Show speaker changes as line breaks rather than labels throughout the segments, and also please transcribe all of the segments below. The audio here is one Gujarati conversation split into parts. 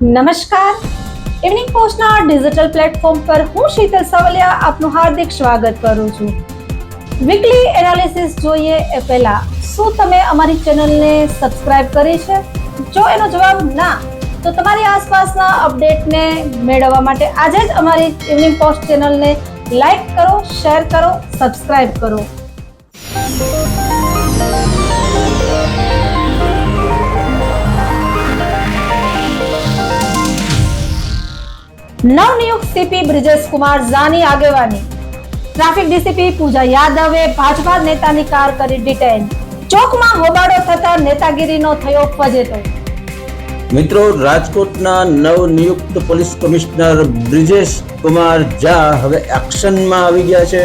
નમસ્કાર. ઇવનિંગ પોસ્ટના ડિજિટલ પ્લેટફોર્મ પર હું શીતલ સવલિયા આપનું હાર્દિક સ્વાગત કરું છું. વીકલી એનાલિસિસ જોઈએ એ પહેલા શું તમે અમારી ચેનલને સબસ્ક્રાઇબ કરી છે? જો એનો જવાબ ના, તો તમારી આસપાસના અપડેટને મેળવવા માટે આજે જ અમારી ઇવનિંગ પોસ્ટ ચેનલને લાઈક કરો, શેર કરો, સબસ્ક્રાઇબ કરો. નવનિયુક્ત સીપી બ્રિજેશ કુમાર ઝાની આગેવાની ટ્રાફિક ડીસીપી પૂજા યાદવે ભાજપા નેતાની કાર કરી ડિટેન. ચોકમાં હોબાળો થતા નેતાગીરીનો થયો ફજેતો.
મિત્રો, રાજકોટના નવનિયુક્ત પોલીસ કમિશનર બ્રિજેશ કુમાર ઝા હવે એક્શનમાં આવી ગયા છે.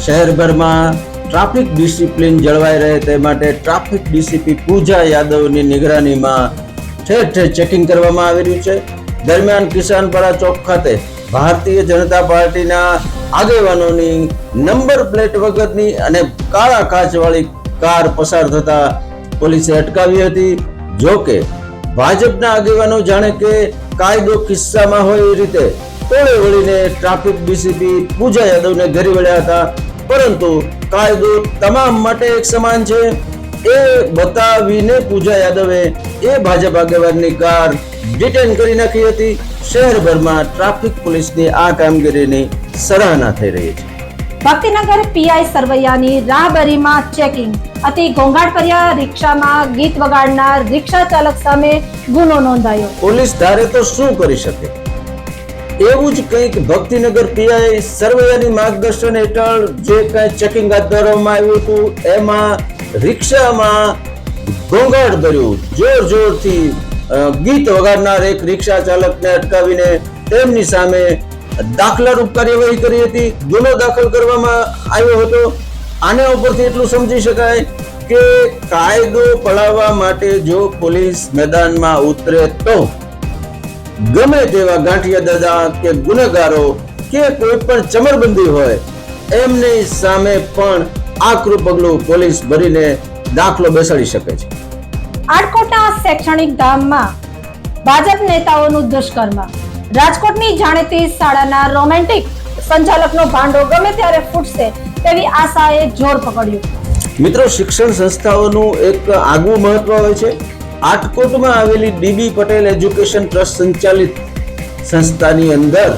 શહેરભરમાં ટ્રાફિક ડિસિપ્લિન જળવાઈ રહે તે માટે ટ્રાફિક ડીસીપી પૂજા યાદવની નિગરાનીમાં ઠેર ઠેર ચેકિંગ કરવામાં આવી રહ્યું છે. દરમિયાન કિસાનપરા ચોક ખાતે ભારતીય જનતા પાર્ટીના આગેવાનોની નંબર પ્લેટ વગરની અને કાળા કાચવાળી કાર પસાર થતા પોલીસે અટકાવી હતી. જો કે ભાજપના આગેવાનો જાણે કે કાયદો કિસ્સામાં હોય એ રીતે ટોળે વળીને ટ્રાફિક ડીસીપી પૂજા યાદવને ઘેરી વળ્યા હતા. પરંતુ કાયદો તમામ માટે એક સમાન છે એ બતાવીને પૂજા યાદવે એ ભાજપ આગેવાનની કાર ડિટેન કરી નાખી હતી. શહેરભરમાં ટ્રાફિક પોલીસની આ કામગીરીની સરાહના થઈ રહી છે.
ભક્તિનગર પીઆઈ સરવૈયાની રાહબરીમાં ચેકિંગ. અતિ ઘોંઘાટભર્યા રિક્ષામાં ગીત વગાડનાર રિક્ષા ચાલક સામે ગુનો નોંધાયો.
પોલીસ ધારે તો શું કરી શકે? એવું જ કંઈક ભક્તિનગર પીઆઈ સરવૈયાની માર્ગદર્શન હેઠળ જે કંઈ ચેકિંગ હાથ ધરવામાં આવ્યું હતું એમાં રિક્ષામાં ઘોંઘાટ ભર્યું જોર જોરથી ગીત વગાડનાર એક રિક્ષા ચાલકને અટકાવીને તેમની સામે દાખલારૂપ કાર્યવાહી કરી હતી. ગુનો દાખલ કરવામાં આવ્યો હતો. આના ઉપરથી એટલું સમજી શકાય કે કાયદો પડાવવા માટે જો પોલીસ મેદાનમાં ઉતરે તો ગમે તેવા ગાંઠિયા દાદા કે ગુનેગારો કે કોઈ પણ ચમરબંધી હોય એમની સામે પણ આકરું પગલું પોલીસ ભરીને દાખલો બેસાડી શકે છે.
આટકોટના શૈક્ષણિક ધામમાં ભાજપ નેતાઓનું દુષ્કર્મ. રાજકોટની જાણીતી શાળાના રોમેન્ટિક સંચાલકનો ભાંડો ગમે ત્યારે ફૂટશે તેવી આશાએ જોર પકડ્યું.
મિત્રો, શિક્ષણ સંસ્થાઓનું એક આગવું મહત્વ હોય છે. આટકોટમાં આવેલી ડીબી પટેલ એજ્યુકેશન ટ્રસ્ટ સંચાલિત સંસ્થાની અંદર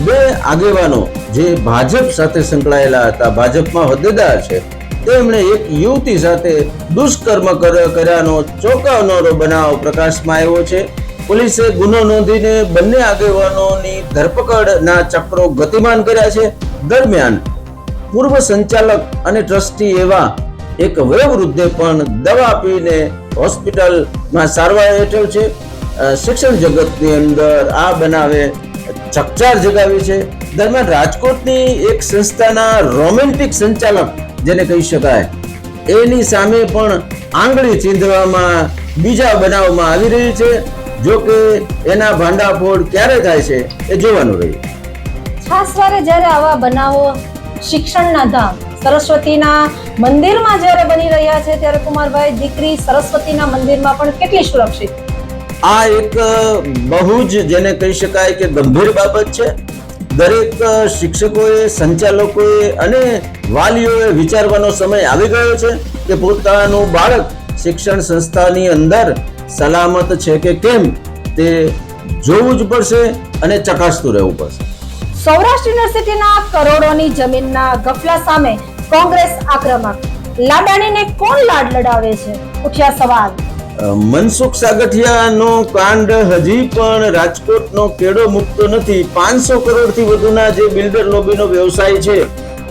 બે આગેવાનો જે ભાજપ સાથે સંકળાયેલા હતા, ભાજપમાં હોદ્દેદાર છે, તેમણે એક યુવતી સાથે દુષ્કર્મ કર્યાનો ચોંકાવનારો બનાવ પ્રકાશમાં આવ્યો છે. પોલીસે ગુનો નોંધીને બંને આગેવાનોની ધરપકડના ચક્રો ગતિમાન કર્યા છે. દરમિયાન પૂર્વ સંચાલક અને ટ્રસ્ટી એવા એક વયોવૃદ્ધે પણ દવા પીને હોસ્પિટલમાં સારવાર હેઠળ છે. શિક્ષણ જગતની અંદર આ બનાવે ચકચાર જગાવી છે. દરમિયાન રાજકોટની એક સંસ્થાના રોમેન્ટિક સંચાલક જેને કહી શકાય એની સામે પણ આંગળી ચીંધવામાં બીજા બનાવમાં આવી રહી છે. જો કે એના ભાંડાફોડ ક્યારે થાય છે એ જોવાનું રહ્યું.
ખાસ વારે જ્યારે આવા બનાવો શિક્ષણના ધામ સરસ્વતીના મંદિરમાં જ્યારે બની રહ્યા છે ત્યારે કુમારભાઈ, દીકરી સરસ્વતીના મંદિરમાં પણ કેટલી સુરક્ષિત?
આ એક બહુ જ જેને કહી શકાય કે ગંભીર બાબત છે. દરેક શિક્ષકોએ, સંચાલકોએ અને વાલીઓએ વિચારવાનો સમય આવી ગયો છે કે પોતાનું બાળક શિક્ષણ સંસ્થાની અંદર સલામત છે કે કેમ તે જોવું જ પડશે અને ચકાસતું રહેવું પડશે.
સૌરાષ્ટ્ર યુનિવર્સિટીના કરોડોની જમીનના ગફલા સામે કોંગ્રેસ આક્રમક. લાડાણીને કોણ લાડ લડાવે છે? ઉઠ્યા સવાલ.
મનસુખ સાગઠિયાનો કાંડ હજી પણ રાજકોટનો કેડો મુકતો નથી. 500 કરોડથી વધુના જે બિલ્ડર લોબીનો વ્યવસાય છે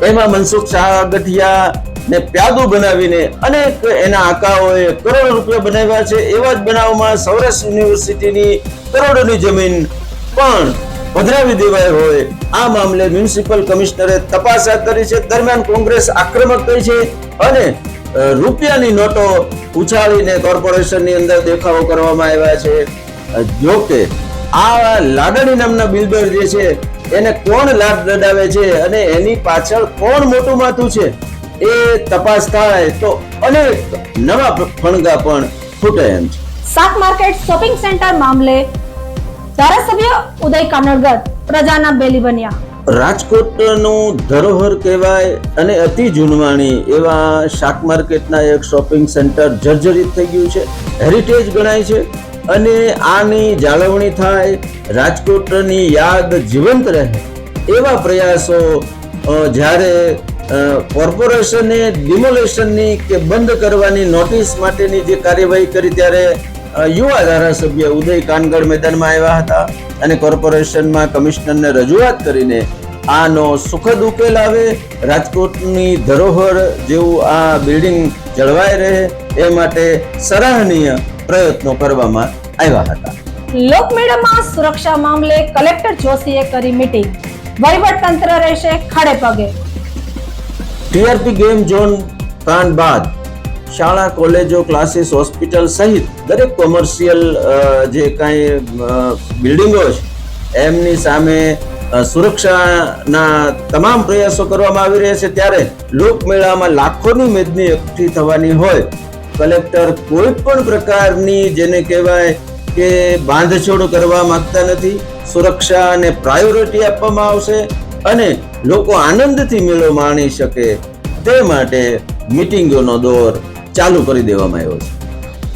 એમાં મનસુખ સાગઠિયા ને પ્યાદુ બનાવીને અનેક એના આકાઓએ કરોડો રૂપિયા બનાવ્યા છે. એવા જ બનાવમાં સૌરાષ્ટ્ર યુનિવર્સિટીની કરોડોની જમીન પણ પધરાવી દેવાય હોય આ મામલે મ્યુનિસિપલ કમિશનરે તપાસ હાથ ધરી છે. દરમિયાન કોંગ્રેસ આક્રમક થઈ છે અને રૂપિયાની નોટો ઉછાળીને કોર્પોરેશનની અંદર દેખાવો કરવામાં આવ્યા છે. જો કે આ લાડણી નામના બિલ્ડર જે છે એને કોણ લાડ લડાવે છે અને એની પાછળ કોણ મોટું માથું છે એ તપાસ થાય તો અનેક નવા ફણગા પણ ફૂટે એમ છે.
શાક માર્કેટ શોપિંગ સેન્ટર મામલે ધારાસભ્ય ઉદય કાનડગર પ્રજાના બેલી બન્યા.
રાજકોટનું ધરોહર કહેવાય અને અતિ જૂનવાણી એવા શાક માર્કેટના એક શોપિંગ સેન્ટર જર્જરિત થઈ ગયું છે, હેરિટેજ ગણાય છે અને આની જાળવણી થાય, રાજકોટની યાદ જીવંત રહે એવા પ્રયાસો જ્યારે કોર્પોરેશને ડિમોલેશનની કે બંધ કરવાની નોટિસ માટેની જે કાર્યવાહી કરી ત્યારે યુવા ધારાસભ્ય ઉદય કાનગડ મેદાનમાં આવ્યા હતા અને કોર્પોરેશનમાં કમિશનરને રજૂઆત કરીને આનો સુખદ ઉકેલ આવે, રાજકોટની ધરોહર જેવું આ બિલ્ડિંગ જળવાઈ રહે એ માટે સરાહનીય પ્રયત્નો કરવામાં આવ્યા હતા.
લોકમેળામાં સુરક્ષા મામલે કલેક્ટર જોશીએ કરી મીટિંગ, વહીવટતંત્ર રહેશે ખડે પગે.
ટીઆરપી ગેમ ઝોન કાંડ બાદ શાળા, કોલેજો, ક્લાસીસ, હોસ્પિટલ સહિત દરેક કોમર્શિયલ જે કાંઈ બિલ્ડિંગો છે એમની સામે સુરક્ષાના તમામ પ્રયાસો કરવામાં આવી રહ્યા છે. ત્યારે લોકમેળામાં લાખોની મેદની એકઠી થવાની હોય, કલેક્ટર કોઈ પણ પ્રકારની જેને કહેવાય કે બાંધછોડ કરવા માંગતા નથી. સુરક્ષાને પ્રાયોરિટી આપવામાં આવશે અને લોકો આનંદથી મેળો માણી શકે તે માટે મીટિંગોનો દોર ચાલુ કરી દેવામાં આવ્યો છે.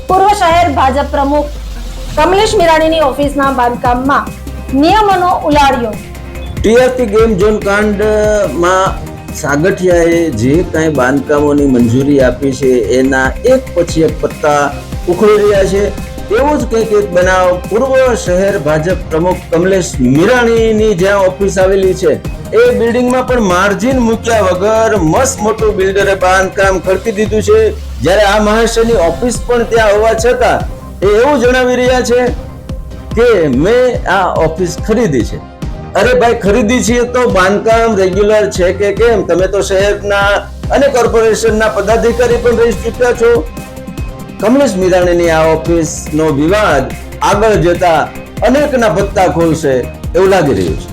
પૂર્વ શહેર ભાજપ પ્રમુખ કમલેશ મીરાણીની ઓફિસના બાંધકામમાં નિયમોનો ઉલાળ્યો.
ટીઆરપી ગેમ ઝોન કાંડમાં સાગઠિયાએ જે કાંઈ બાંધકામોની મંજૂરી આપી છે એના એક પછી એક પત્તા ઉખડી રહ્યા છે. એવો જ કંઈક એક બનાવ પૂર્વ શહેર ભાજપ પ્રમુખ કમલેશ મીરાણીની જ્યાં ઓફિસ આવેલી છે એ બિલ્ડિંગમાં પણ માર્જિન મૂક્યા વગર મસ્ત મોટું બિલ્ડરે બાંધકામ ખડકી દીધું છે. જ્યારે આ મહાશયની ઓફિસ પણ ત્યાં હોવા છતાં એ એવું જણાવી રહ્યા છે કે મેં આ ઓફિસ ખરીદી છે. અરે ભાઈ, ખરીદી છે તો બાંધકામ રેગ્યુલર છે કે કેમ? તમે તો શહેરના અને કોર્પોરેશનના પદાધિકારી પણ રહી ચૂક્યા છો. કમલેશ મીરાણીની આ ઓફિસનો વિવાદ આગળ જતા અનેકના પત્તા ખોલશે એવું લાગી રહ્યું છે.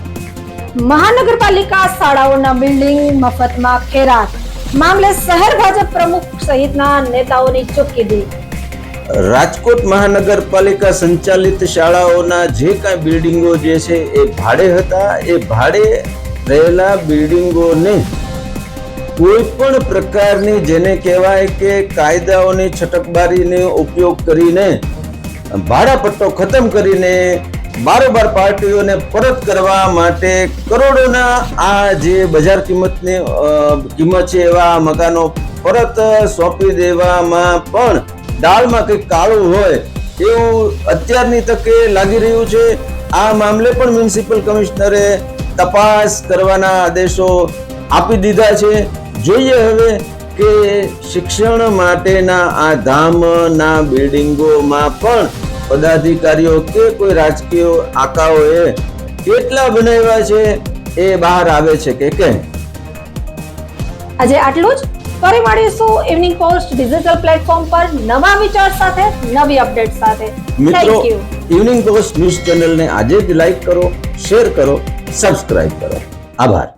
મહાનગરપાલિકા શાળાઓના બિલ્ડિંગ મફતમાં ખેરાત મામલે શહેર ભાજપ પ્રમુખ સહિતના નેતાઓની ચૂપકીદી.
રાજકોટ મહાનગરપાલિકા સંચાલિત શાળાઓના જે કાંઈ બિલ્ડિંગો જે છે એ ભાડે હતા, એ ભાડે રહેલા બિલ્ડિંગોને કોઈ પણ પ્રકારની જેને કહેવાય કે કાયદાઓની છટકબારીનો ઉપયોગ કરીને ભાડાપટ્ટો ખતમ કરીને બારોબાર પાર્ટીઓને પરત કરવા માટે કરોડોના આ જે બજાર કિંમતની કિંમત છે એવા મકાનો પરત સોંપી દેવામાં પણ દાળમાં કંઈક કાળું હોય એવું અત્યારની તકે લાગી રહ્યું છે. આ મામલે પણ મ્યુનિસિપલ કમિશનરે તપાસ કરવાના આદેશો આપી દીધા છે. જોઈએ હવે કે શિક્ષણ માટેના આ ધામના બિલ્ડિંગોમાં પણ પદાધિકારીઓ કે કોઈ રાજકીય આકાઓએ કેટલા બનાવ્યા છે એ બહાર આવે છે કે કેમ.
આજે આટલું જ. ફરી મળીશું ઇવનિંગ પોસ્ટ ડિજિટલ પ્લેટફોર્મ પર નવા વિચાર સાથે, નવી અપડેટ સાથે.
મિત્રો, ઇવનિંગ પોસ્ટ ન્યૂઝ ચેનલને આજે જ લાઈક કરો, શેર કરો, સબસ્ક્રાઇબ કરો. આભાર.